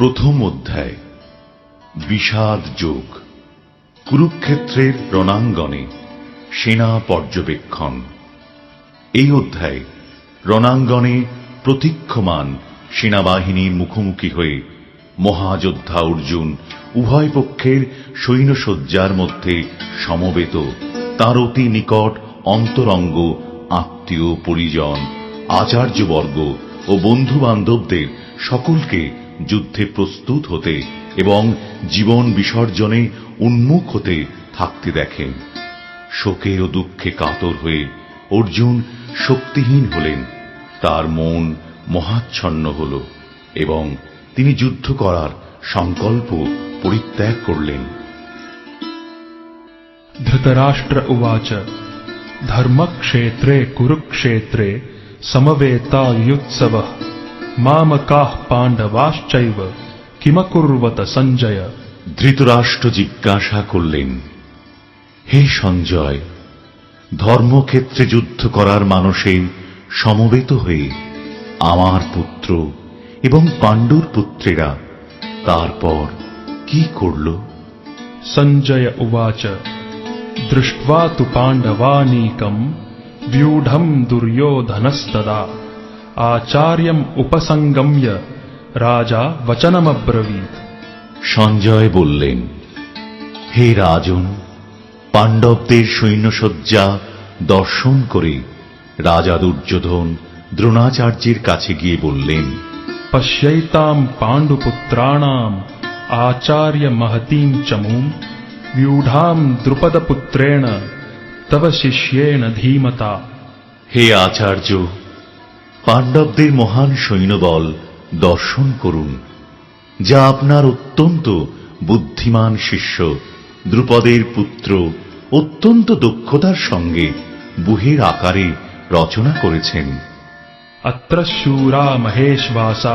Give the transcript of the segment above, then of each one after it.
প্রথম অধ্যায় বিষাদ যোগ। কুরুক্ষেত্রের রণাঙ্গনে সেনা পর্যবেক্ষণ। এই অধ্যায়ে রণাঙ্গনে প্রতীক্ষমান সেনাবাহিনীর মুখোমুখি হয়ে মহাযোদ্ধা অর্জুন উভয় পক্ষের সৈন্যসজ্জার মধ্যে সমবেত তাঁর অতি নিকট অন্তরঙ্গ আত্মীয় পরিজন আচার্যবর্গ ও বন্ধু বান্ধবদের সকলকে যুদ্ধে প্রস্তুত হতে এবং জীবন বিসর্জনে উন্মুখ হতে থাকতে দেখেন। শোকে ও দুঃখে কাতর হয়ে অর্জুন শক্তিহীন হলেন, তার মন মহাচ্ছন্ন হল এবং তিনি যুদ্ধ করার সংকল্প পরিত্যাগ করলেন। ধৃতরাষ্ট্র উবাচ ধর্মক্ষেত্রে কুরুক্ষেত্রে সমবেতাयुत्सवः মামকাঃ পাণ্ডবাশ্চৈব কিমকুর্বত সঞ্জয়। ধৃতরাষ্ট্র জিজ্ঞাসা করলেন, হে সঞ্জয়, ধর্মক্ষেত্রে যুদ্ধ করার মানসে সমবেত হয়ে আমার পুত্র এবং পাণ্ডুর পুত্রেরা তারপর কি করল? সঞ্জয় উবাচ দৃष्ट्वा तु पाण्डवानीकं व्यूढं दुर्योधनस्तदा आचार्यम् उपसंगम्य राजा वचनमब्रवीत्। সঞ্জয় বললেন, হে রাজন, পাণ্ডবদের সৈন্যসজ্জা দর্শন করে রাজা দুর্যোধন দ্রোণাচার্যের কাছে গিয়ে বললেন, पश्यैतां पाण्डुपुत्राणाम् आचार्य महतीं चमूं व्यूढां द्रुपदपुत्रेण तव शिष्येण धीमता। হে আচার্য, পাণ্ডবদের মহান সৈন্যবল দর্শন করুন, যা আপনার অত্যন্ত বুদ্ধিমান শিষ্য দ্রুপদের পুত্র অত্যন্ত দক্ষতার সঙ্গে বুহের আকারে রচনা করেছেন। अत्र शूरा महेश्वासा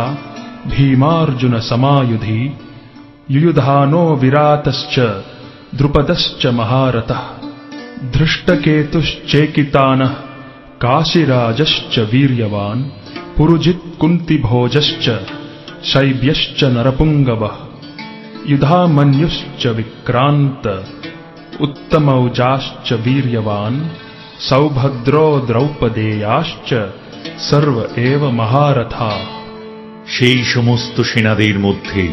भीमार्जुन समायुधि युयुधानो विरातश्च द्रुपदश्च महारथः धृष्टकेतुश्चेकितानः काशीराजश्च वीर्यवान् पुरुजित् कुन्तिभोजश्च शैब्यश्च नरपुङ्गवः युधामन्युश्च विक्रान्त उत्तमौजाश्च वीर्यवान् सौभद्रो द्रौपदेयाश्च सर्व एव महारथा। সেই সমস্ত সেনাদের মধ্যে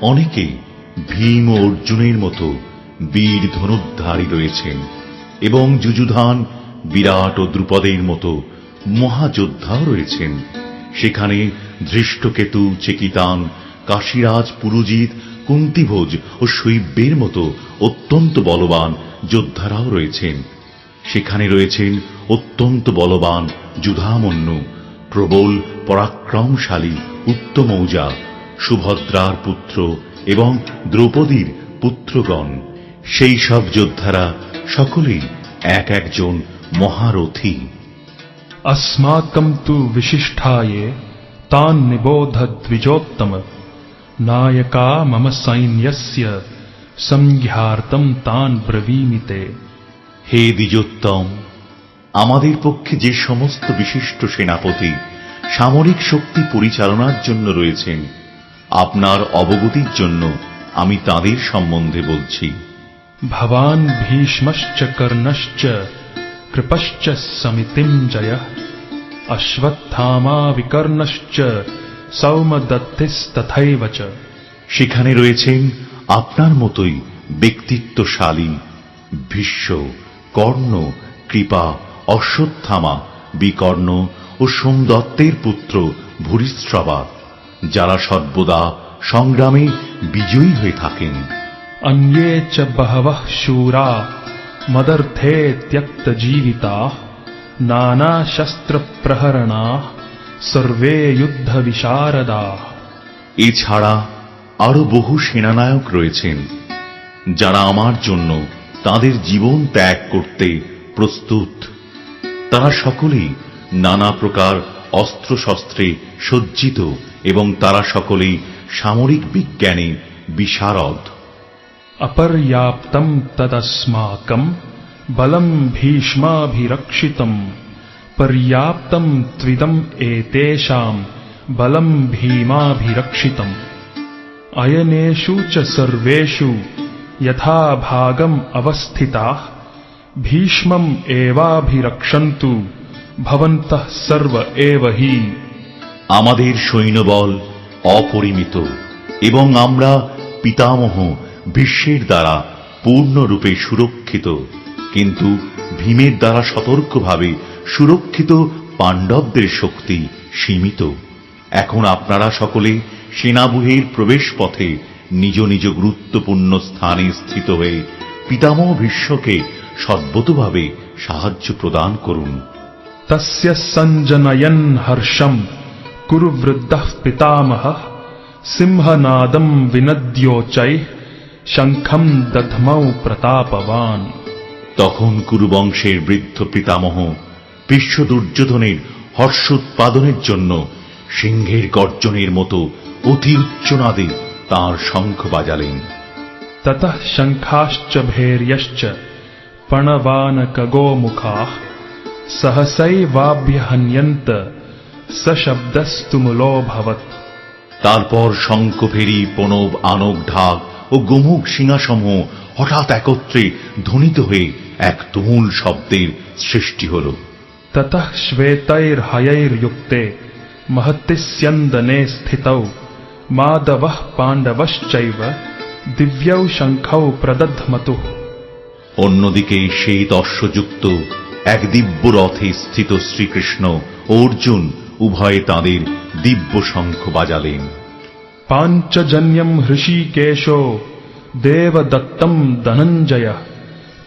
অনেকে ভীম ও অর্জুনের মতো বীর ধনুর্ধারী রয়েছেন এবং যুযুধান বিরাট ও দ্রুপদের মতো মহাযোদ্ধাও রয়েছেন। সেখানে ধৃষ্টকেতু চেকিতান কাশীরাজ পুরুজিত কুন্তিভোজ ও শৈব্যের মতো অত্যন্ত বলবান যোদ্ধারাও রয়েছেন। সেখানে রয়েছেন অত্যন্ত বলবান যুধামন্যু, প্রবল পরাক্রমশালী উত্তমৌজা, সুভদ্রার পুত্র এবং দ্রৌপদীর পুত্রগণ। সেই সব যোদ্ধারা সকলেই এক একজন মহারথী। अस्माकं तु विशिष्टाये तान् निबोध द्विजोत्तम नायका मम सैन्यस्य संज्ञार्थं तान् ब्रवीमिते। হে দ্বিজোত্তম, আমাদের পক্ষে যে সমস্ত বিশিষ্ট সেনাপতি সামরিক শক্তি পরিচালনার জন্য রয়েছেন, আপনার অবগতির জন্য আমি তাদের সম্বন্ধে বলছি। भवान् भीष्मश्च कर्णश्च कृपश्च समितिञ्जयः अश्वत्थामा विकर्णश्च सौमदत्तिस्तथैव च। সেখানে রয়েছেন আপনার মতোই ব্যক্তিত্বশালী ভীষ্ম, কর্ণ, কৃপা, অশ্বত্থামা, বিকর্ণ ও সোমদত্তের পুত্র ভূরিশ্রবা, যারা সর্বদা সংগ্রামে বিজয়ী হয়ে থাকেন। अन्ये च बहवः शूरा मदर्थे त्यक्तजीविताः नानाशस्त्रप्रहरणाः सर्वे युद्धविशारदाः। এছাড়া আরো বহু সেনানায়ক রয়েছেন, যারা আমার জন্য তাদের জীবন ত্যাগ করতে প্রস্তুত। তারা সকলেই নানা প্রকার অস্ত্রশস্ত্রে সজ্জিত এবং তারা সকলেই সামরিক বিজ্ঞানে বিশারদ। अपर्याप्तं तदस्माकं बलं भीष्माभिरक्षितं पर्याप्तं त्विदं एतेषां बलं भीमाभिरक्षितम्। अयनेषु च सर्वेषु यथा भागम् अवस्थिताः भीष्मम् एवाभिरक्षन्तु भवन्तः सर्व एव हि। আমাদের সৈন্যবল অপরিমিত এবং আমরা পিতামহ ভীষ্মের দ্বারা পূর্ণরূপে সুরক্ষিত, কিন্তু ভীমের দ্বারা সতর্কভাবে সুরক্ষিত পাণ্ডবদের শক্তি সীমিত। এখন আপনারা সকলে সেনাব্যূহের প্রবেশ পথে নিজ নিজ গুরুত্বপূর্ণ স্থানে স্থিত হয়ে পিতামহ ভীষ্মকে সদ্বতভাবে সাহায্য প্রদান করুন। तस्य सञ्जनयन् हर्षम् कुरु वृद्धः पितामहः सिंहनादम् विनद्योच्चैः शङ्खम् दध्मौ प्रतापवान्। তখন কুরুবংশের বৃদ্ধ পিতামহ ভীষ্ম দুর্যোধনের হর্ষ উৎপাদনের জন্য সিংহের গর্জনের মতো অতি উচ্চনাদে তাঁর শঙ্খ বাজালেন। ततः शङ्खाश्च भैर्यश्च पणवानकगोमुखाः सहसैवाभ्यहन्यन्त सशब्दस्तुमुलोऽभवत्। তারপর শঙ্খভেরী প্রণব আনক ঢাক ও গোমুখ সিংহাসমূহ হঠাৎ একত্রে ধ্বনিত হয়ে এক তুমুল শব্দের সৃষ্টি হল। ततः श्वेतैर्हयैर्युक्ते महति स्यन्दने स्थितौ माधवः पाण्डवश्चैव दिव्यौ शङ्खौ प्रदध्मतुः। অন্যদিকে সেই দর্শযুক্ত এক দিব্য রথে স্থিত শ্রীকৃষ্ণ ও অর্জুন উভয়ে তাঁদের দিব্য শঙ্খ বাজালেন। पाञ्चजन्यम् हृषीकेशो देवदत्तम् धनञ्जयः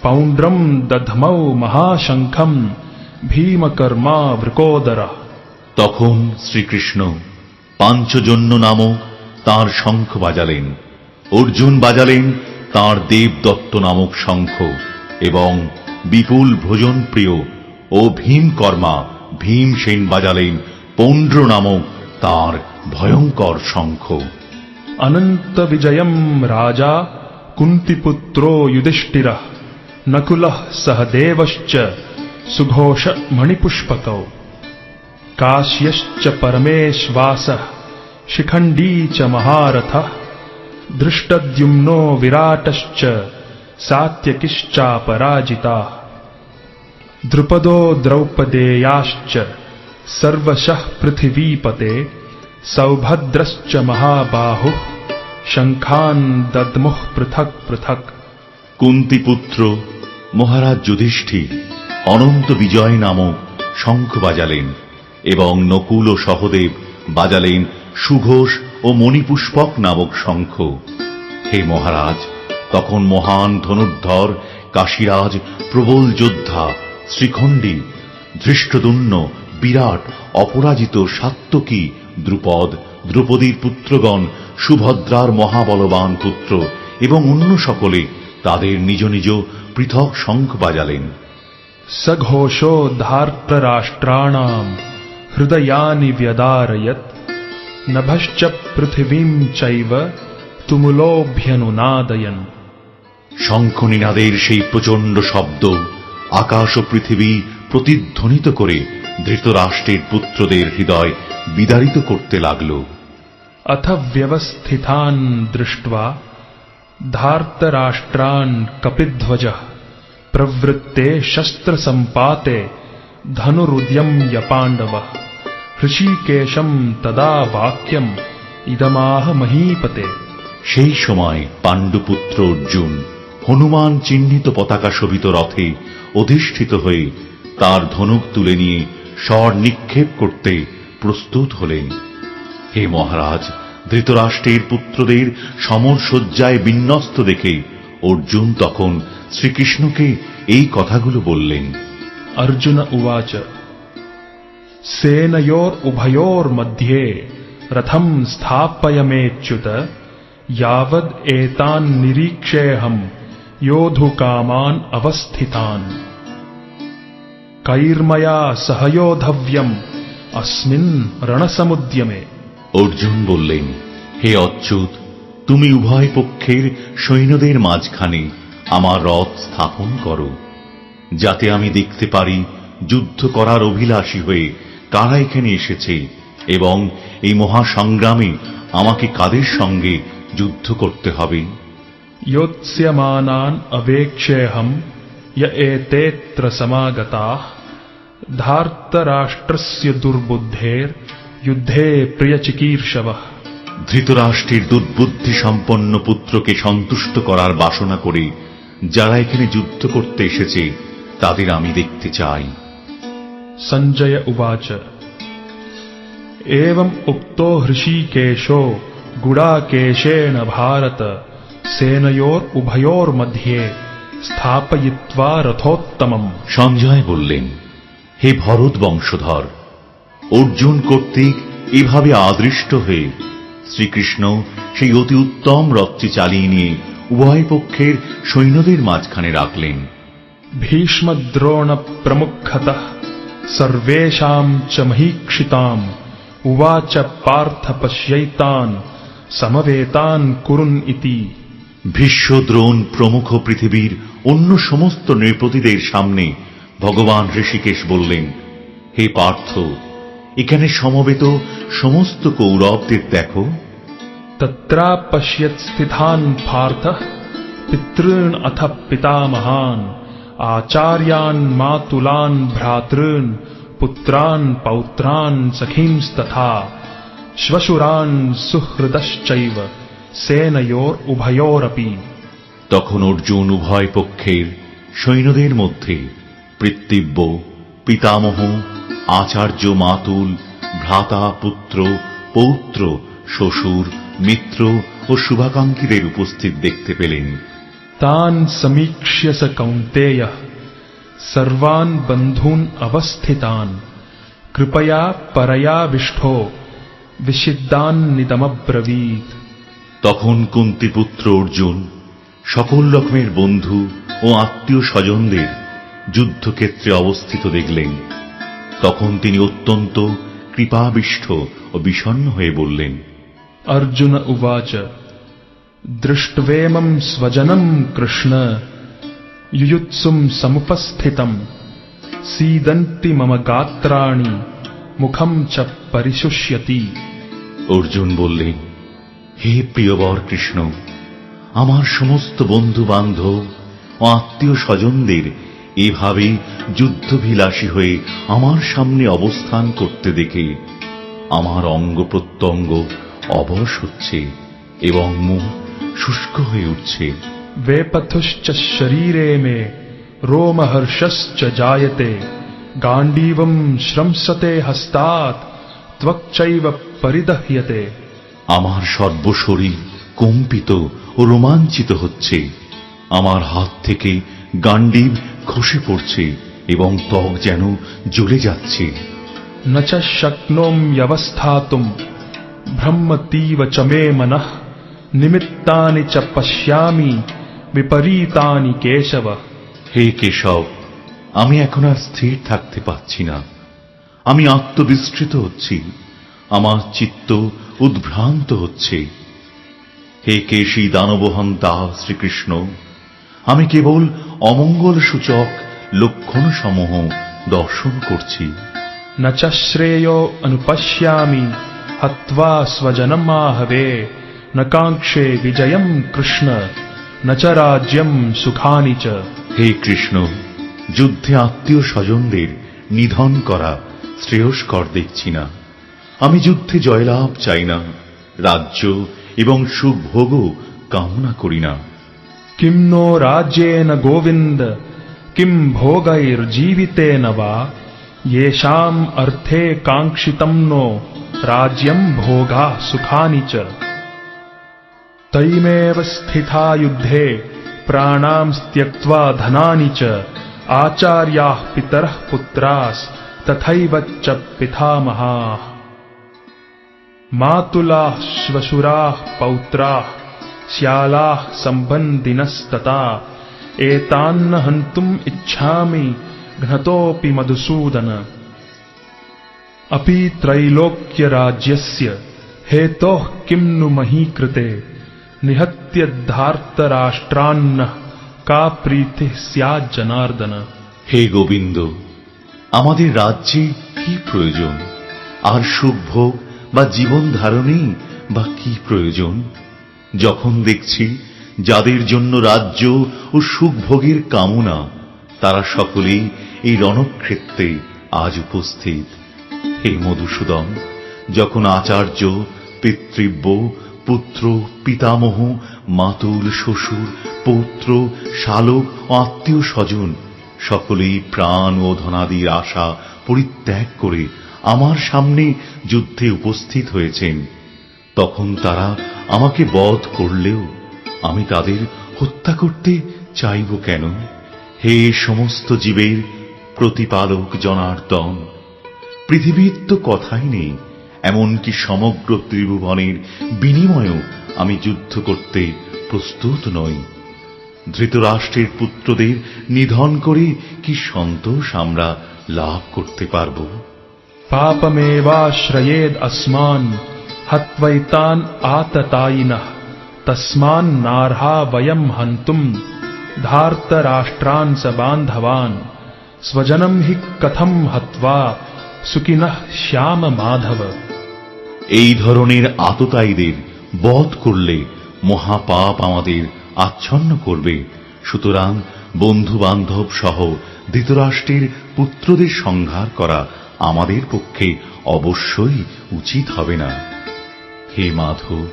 पौण्ड्रम् दध्मौ महाशङ्खम् भीमकर्मा वृकोदरः। তখন শ্রীকৃষ্ণ পাঞ্চজন্য নামক তাঁর শঙ্খ বাজালেন, অর্জুন বাজালেন তাঁর দেবদত্ত নামক শঙ্খ এবং বিপুল ভোজন প্রিয় ও ভীমকর্মা ভীমসেন বাজালেন পৌণ্ড্র নামক তাঁর ভয়ঙ্কর শঙ্খ। अनन्त विजयम् राजा कुन्तिपुत्रो युधिष्ठिरः नकुलः सहदेवश्च सुघोष मणिपुष्पकौ काश्यश्च परमेश्वासः शिखण्डी च महारथः धृष्टद्युम्नो विराटश्च सात्यकिश्चापराजिताः द्रुपदो द्रौपदेयाश्च सर्वशः पृथिवीपते सौभद्रश्च महाबाहुः शङ्खान् दद्मुः पृथक् पृथक्। কুন্তিপুত্র মহারাজ যুধিষ্ঠির অনন্ত বিজয় নামক শঙ্খ বাজালেন এবং নকুল ও সহদেব বাজালেন সুঘোষ ও মণিপুষ্পক নামক শঙ্খ। হে মহারাজ, তখন মহান ধনুর্ধর কাশীরাজ প্রবল যোদ্ধা শ্রীখণ্ডী ধৃষ্টদ্যুম্ন বিরাট অপরাজিত সাত্যকী দ্রুপদ দ্রৌপদীর পুত্রগণ সুভদ্রার মহাবলবান পুত্র এবং অন্য সকলে তাদের নিজ নিজ পৃথক শঙ্খ বাজালেন। सघोषो धार्तराष्ट्राणाम् हृदयानि व्यदारयत् नभश्च पृथिवीं चैव तुमुलोऽभ्यनुनादयन्। শঙ্খনিনাদের সেই প্রচণ্ড শব্দ আকাশ ও পৃথিবী প্রতিধ্বনিত করে ধৃতরাষ্ট্রের পুত্রদের হৃদয় বিদারিত করতে লাগল। अथ व्यवस्थितान् दृष्ट्वा धार्तराष्ट्रान् कपिध्वजः प्रवृत्ते शस्त्रसम्पाते धनुरुद्यम्य पाण्डवः हृषीकेशम् तदा वाक्यम् इदमाह महीपते। সেই সময় পাণ্ডুপুত্র অর্জুন হনুমান চিহ্নিত পতাকা শোভিত রথে অধিষ্ঠিত হয়ে তার ধনুক তুলে নিয়ে স্বর নিক্ষেপ করতে প্রস্তুত হলেন। হে মহারাজ, ধৃতরাষ্ট্রের পুত্রদের সমরসজ্জায় বিন্যস্ত দেখে অর্জুন তখন শ্রীকৃষ্ণকে এই কথাগুলো বললেন। अर्जुन उवाच सेनयोरुभयोर्मध्ये रथम् स्थापयमेच्युत यावद् एतान् निरीक्षेऽहम् योद्धुकामान् अवस्थितान् कैर्मया सहयोधव्यम् अस्मिन् रणसमुद्यमे। অর্জুন বললেন, হে অচ্যুত, তুমি উভয় পক্ষের সৈন্যদের মাঝখানে আমার রথ স্থাপন করো, যাতে আমি দেখতে পারি যুদ্ধ করার অভিলাষী হয়ে কারা এখানে এসেছে এবং এই মহাসংগ্রামে আমাকে কাদের সঙ্গে যুদ্ধ করতে হবে। योत्स्यमानान् अवेक्षेऽहम् य एतेऽत्र समागताः धार्तराष्ट्रस्य दुर्बुद्धेर् युद्धे प्रियचिकीर्षवः। ধৃতরাষ্ট্রের দুর্বুদ্ধি সম্পন্ন পুত্রকে সন্তুষ্ট করার বাসনা করে যারা এখানে যুদ্ধ করতে এসেছে তাদের আমি দেখতে চাই। सञ्जय उवाच एवम् उक्तो हृषीकेशो गुडाकेशेन भारत सेनयोरुभयोर्मध्ये स्थापयित्वा रथोत्तमम्। সঞ্জয় বললেন, হে ভরত বংশধর, অর্জুন কর্তৃক এভাবে আদৃষ্ট হয়ে শ্রীকৃষ্ণ সেই অতি উত্তম রথটি চালিয়ে নিয়ে উভয় পক্ষের সৈন্যদের মাঝখানে রাখলেন। भीष्मद्रोण प्रमुखतः सर्वेषाम् च महीक्षिताम् उवाच पार्थ पश्यैतान् समवेतान् कुरुन् इति। ভীষ্ম দ্রোণ প্রমুখ পৃথিবীর অন্য সমস্ত নৃপতিদের সামনে ভগবান ঋষিকেশ বললেন, হে পার্থ, এখানে সমবেত সমস্ত কৌরবদের দেখো। तत्रा पश्यत् स्थितान् पार्थः पितॄन् अथ पितामहान् आचार्यान् मातुलान् भ्रातॄन् पुत्रान् पौत्रान् सखींस्तथा श्वशुरान् सुहृदश्चैव सेनयोरुभयोरपि। তখন অর্জুন উভয় পক্ষের সৈন্যদের মধ্যে পিতৃব্য, পিতামহ, আচার্য, মাতুল, ভ্রাতা, পুত্র, পৌত্র, শ্বশুর, মিত্র ও শুভাকাঙ্ক্ষীদের উপস্থিত দেখতে পেলেন। तान् समीक्ष्य स कौन्तेयः सर्वान् बन्धून् अवस्थितान् कृपया परयाविष्ठो विषिद्दान्निदमब्रवीत्। তখন কুন্তিপুত্র অর্জুন সকল রকমের বন্ধু ও আত্মীয় স্বজনদের যুদ্ধক্ষেত্রে অবস্থিত দেখলেন। তখন তিনি অত্যন্ত কৃপাবিষ্ঠ ও বিষণ্ণ হয়ে বললেন, अर्जुन उवाच दृष्ट्वेमं स्वजनं कृष्ण युयुत्सुं समुपस्थितं सीदन्ति मम गात्राणि मुखं च परिशुष्यति। অর্জুন বললেন, হে প্রিয়বর কৃষ্ণ, আমার সমস্ত বন্ধু বান্ধব ও আত্মীয় স্বজনদের এভাবে যুদ্ধভিলাষী হয়ে আমার সামনে অবস্থান করতে দেখে আমার অঙ্গ প্রত্যঙ্গ অবশ হচ্ছে এবং মুখ শুষ্ক হয়ে উঠছে। वेपथुश्च शरीरे मे रोमहर्षश्च जायते गाण्डीवं श्रंसते हस्तात् त्वक्चैव परिदह्यते। আমার সর্বশরীর কম্পিত ও রোমাঞ্চিত হচ্ছে, আমার হাত থেকে গাণ্ডীব খসে পড়ছে এবং ত্বক যেন জ্বলে যাচ্ছে। न च शक्नोम्यवस्थातुं भ्रमतीव च मे मनः निमित्तानि च पश्यामि विपरीतानि केशव। হে কেশব, আমি এখন আর স্থির থাকতে পারছি না, আমি আত্মবিস্মৃত হচ্ছি, আমার চিত্ত উদ্ভ্রান্ত হচ্ছে। হে কেশী দানবহন্তা শ্রীকৃষ্ণ, আমি কেবল অমঙ্গল সূচক লক্ষণসমূহ দর্শন করছি। न च श्रेयो अनुपश्यामि हत्वा स्वजनमाहवे न काङ्क्षे विजयं कृष्ण न च राज्यं सुखानि च। হে কৃষ্ণ, যুদ্ধে আত্মীয় স্বজনদের নিধন করা শ্রেয়স্কর দেখছি না। আমি যুদ্ধে জয়লাভ চাই না, রাজ্য এবং সুখভোগও কামনা করি না। किं नो राज्येन गोविन्द किं भोगैर्जीवितेन वा येषाम् अर्थे काङ्क्षितं नो राज्यं भोगाः सुखानि च। तैमेव स्थिता युद्धे प्राणां त्यक्त्वा धनानि च आचार्याः पितरः पुत्रास् तथैव च पितामहाः मातुलाः श्वशुराः पौत्राः श्यालाः सम्बन्धिनस्तथा एतान्न हन्तुम् इच्छामि घ्नतोऽपि मधुसूदन। अपि त्रैलोक्यराज्यस्य हेतोः किं नु मही कृते निहत्य धार्तराष्ट्रान्नः का प्रीतिः स्यात् जनार्दन। হে গোবিন্দ, আমাদের রাজ্যে কি প্রয়োজন, আর সুখভোগ বা জীবন ধারণেই বা কি প্রয়োজন? যখন দেখছি যাদের জন্য রাজ্য ও সুখভোগের কামনা, তারা সকলেই এই রণক্ষেত্রে আজ উপস্থিত। হে মধুসূদন, যখন আচার্য, পিতৃব্য, পুত্র, পিতামহ, মাতুল, শ্বশুর, পৌত্র, শালক ও আত্মীয় স্বজন সকলেই প্রাণ ও ধনাদির আশা পরিত্যাগ করে আমার সামনে যুদ্ধে উপস্থিত হয়েছেন, তখন তারা আমাকে বধ করলেও আমি তাদের হত্যা করতে চাইব কেন? হে সমস্ত জীবের প্রতিপালক জনার্দন, পৃথিবীর তো কথাই নেই, এমনকি সমগ্র ত্রিভুবনের বিনিময়েও আমি যুদ্ধ করতে প্রস্তুত নই। ধৃতরাষ্ট্রের পুত্রদের নিধন করে কি সন্তোষ আমরা লাভ করতে পারব? পাপমেবাশ্রয়েদ अस्मान् हत्वैतान् आततायिनः तस्मान् नार्हा वयं हन्तुं धार्तराष्ट्रान् स बान्धवान् स्वजनं हि कथं हत्वा सुखिनः श्याम माधव। এই ধরনের আততায়ীদের বধ করলে মহাপাপ আমাদের আচ্ছন্ন করবে। সুতরাং বন্ধু বান্ধব সহ ধৃতরাষ্ট্রের পুত্রদের সংহার করা আমাদের পক্ষে অবশ্যই উচিত হবে না। হে মাধব,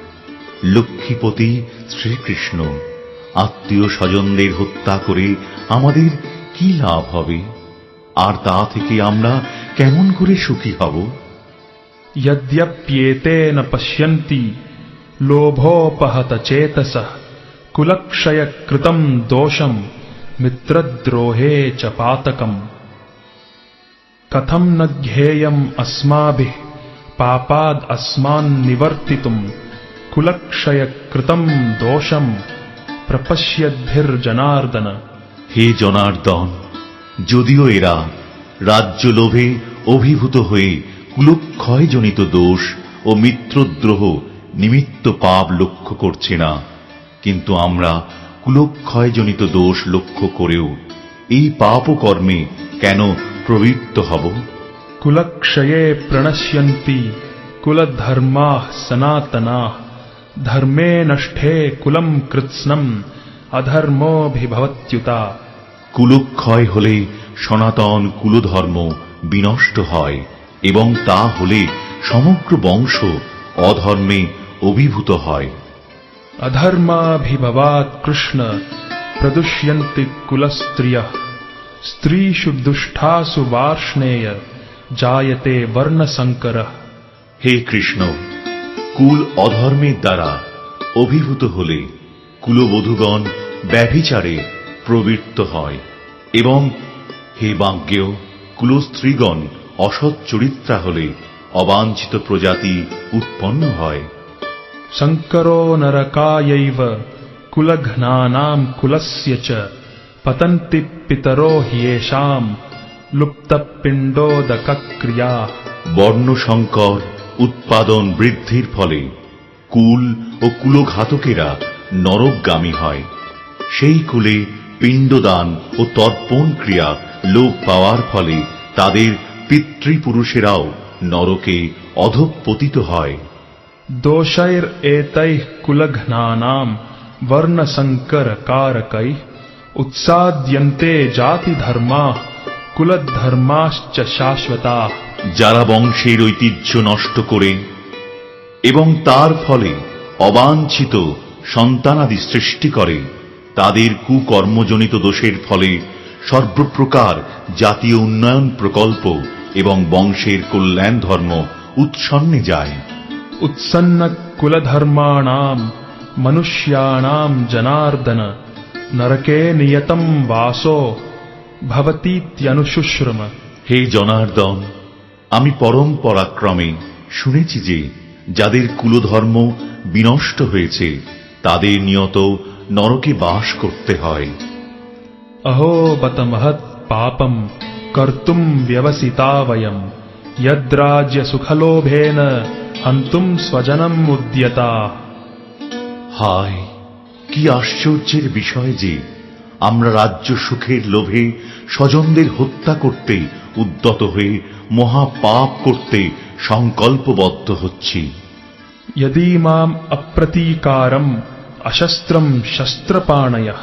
লক্ষ্মীপতি শ্রীকৃষ্ণ, আত্মীয় স্বজনদের হত্যা করে আমাদের কি লাভ হবে? আর তা থেকে আমরা কেমন করে সুখী হব? यद्यप्येते न पश्यन्ति लोभोपहत चेतसः कुलक्षयकृतं दोषं मित्रद्रोहे च पातकम्। कथं न ज्ञेयम् अस्माभिः पापाद् अस्मान् निवर्तितुं कुलक्षयकृतं दोषं प्रपश्यद्भिर्जनार्दन। হে জনার্দন, যদিও এরা রাজ্য লোভে অভিভূত হয়ে কুলক্ষয়জনিত দোষ ও মিত্রদ্রোহ নিমিত্ত পাপ লক্ষ্য করছে না, কিন্তু আমরা কুলক্ষয়জনিত দোষ লক্ষ্য করেও এই পাপ কর্মে কেন প্রবৃত্ত হব? कुलक्षये प्रणश्यन्ति कुलधर्माः सनातनाः धर्मे नष्टे कुलं कृत्स्नम् अधर्मोऽभिभवत्युता। কুলক্ষয় হলে সনাতন কুলধর্ম বিনষ্ট হয় এবং তা হলে সমগ্র বংশ অধর্মে অভিভূত হয়। अधर्माभिभवात् कृष्ण प्रदुष्यन्ति कुलस्त्रियः स्त्रीषु दुष्टासु वार्ष्णेय जायते वर्णसंकरः। হে কৃষ্ণ, কুল অধর্মের দ্বারা অভিভূত হলে কুলবধূগণ ব্যভিচারে প্রবৃত্ত হয় এবং হে বাজ্ঞেয়, কুলস্ত্রীগণ অসৎ চরিত্রা হলে অবাঞ্ছিত প্রজাতি উৎপন্ন হয়। संकरो नरकायैव कुलघ्नानां कुलस्य च पतन्ति पितरो ह्येषां लुप्तपिण्डोदकक्रिया। বর্ণসংকর উৎপাদন বৃদ্ধির ফলে কুল ও কুলঘাতকেরা নরকগামী হয়। সেই কুলে পিণ্ডদান ও তর্পণ ক্রিয়া লোপ পাওয়ার ফলে তাদের পিতৃপুরুষেরাও নরকে অধঃপতিত হয়। दोषैरेतैः कुलघ्नानां वर्णसंकरकारकैः उत्साद्यन्ते जातिधर्माः कुलधर्माश्च शाश्वताः। যারা বংশের ঐতিহ্য নষ্ট করে এবং তার ফলে অবাঞ্ছিত সন্তানাদি সৃষ্টি করে, তাদের কুকর্মজনিত দোষের ফলে সর্বপ্রকার জাতীয় উন্নয়ন প্রকল্প এবং বংশের কল্যাণ ধর্ম উৎসন্নে যায়। उत्सन्न कुलधर्माणां मनुष्याणां जनार्दन नरके नियतं वासो भवतीत्यनुशुश्रुम। হে জনার্দন, আমি পরম পরাক্রমে শুনেছি যে যাদের কুলধর্ম বিনষ্ট হয়েছে তাদের নিয়ত নরকে বাস করতে হয়। अहो बत महत् पापं कर्तुं व्यवसिता वयं यद्राज्य सुखलोभेन हन्तुं स्वजनम् उद्यता। হায়, কি আশ্চর্যের বিষয় যে আমরা রাজ্য সুখের লোভে স্বজনদের হত্যা করতে উদ্যত হয়ে মহাপাপ করতে সংকল্পবদ্ধ হচ্ছি। यदि माम अप्रतीकारम अशस्त्रम शस्त्रपाणयः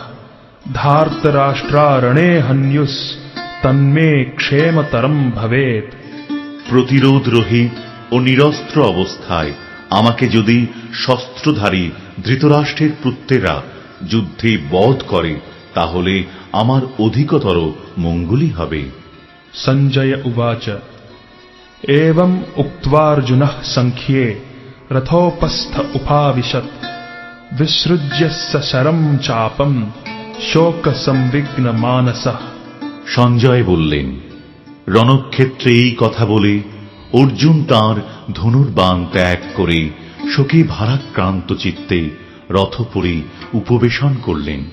धार्तराष्ट्रारणे हन्युस तन्मे क्षेमतरम भवेत्। প্রতিরোধ রহিত ও নিরস্ত্র অবস্থায় আমাকে যদি শস্ত্রধারী ধৃতরাষ্ট্রের পুত্রেরা যুদ্ধে বধ করে তাহলে আমার অধিকতর মঙ্গলই হবে। संजय उवाच एवं उक्त्वार्जुनः संख्ये रथोपस्थ उपाविशत् विसृज्य सशरं चापं शोक संविघ्न मानसः। সঞ্জয় বললেন, রণক্ষেত্রে এই কথা বলে অর্জুন তাঁর ধনুর্বাণ ত্যাগ করে শোকে ভারাক্রান্ত চিত্তে রথ পরে উপবেশন করলেন।